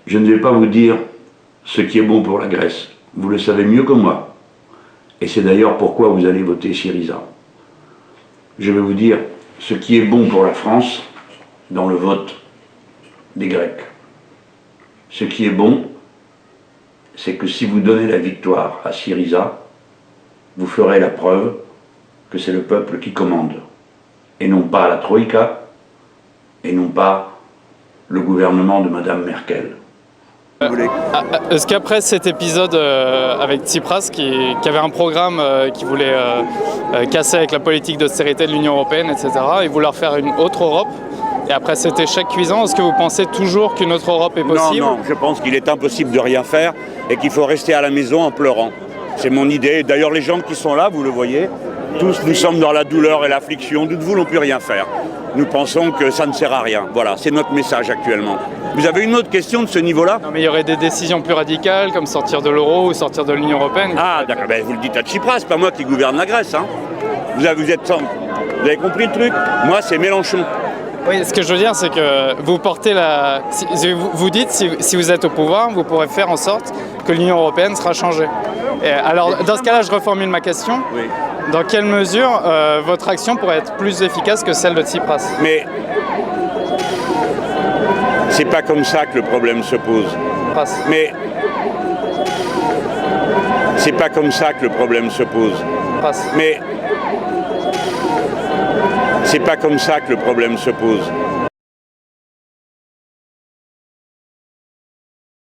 Je ne vais pas vous dire ce qui est bon pour la Grèce. Vous le savez mieux que moi. Et c'est d'ailleurs pourquoi vous allez voter Syriza. Je vais vous dire ce qui est bon pour la France dans le vote des Grecs. Ce qui est bon, c'est que si vous donnez la victoire à Syriza, vous ferez la preuve que c'est le peuple qui commande, et non pas la Troïka, et non pas le gouvernement de Madame Merkel. Est-ce qu'après cet épisode avec Tsipras, qui avait un programme qui voulait casser avec la politique d'austérité de l'Union européenne, etc., et vouloir faire une autre Europe, et après cet échec cuisant, est-ce que vous pensez toujours qu'une autre Europe est possible? Non, je pense qu'il est impossible de rien faire et qu'il faut rester à la maison en pleurant. C'est mon idée. D'ailleurs, les gens qui sont là, vous le voyez, tous nous sommes dans la douleur et l'affliction, nous ne voulons plus rien faire. Nous pensons que ça ne sert à rien. Voilà, c'est notre message actuellement. Vous avez une autre question de ce niveau-là? Non, mais il y aurait des décisions plus radicales, comme sortir de l'euro ou sortir de l'Union européenne. Ah, d'accord, ben, vous le dites à Tsipras, pas moi qui gouverne la Grèce. Hein. Vous avez compris le truc? Moi, c'est Mélenchon. Oui, ce que je veux dire, c'est que vous portez la... Vous dites, si vous êtes au pouvoir, vous pourrez faire en sorte que l'Union européenne sera changée. Et alors, dans ce cas-là, je reformule ma question. Oui. Dans quelle mesure votre action pourrait être plus efficace que celle de Tsipras? Mais c'est pas comme ça que le problème se pose. Mais c'est pas comme ça que le problème se pose. Mais c'est pas comme ça que le problème se pose.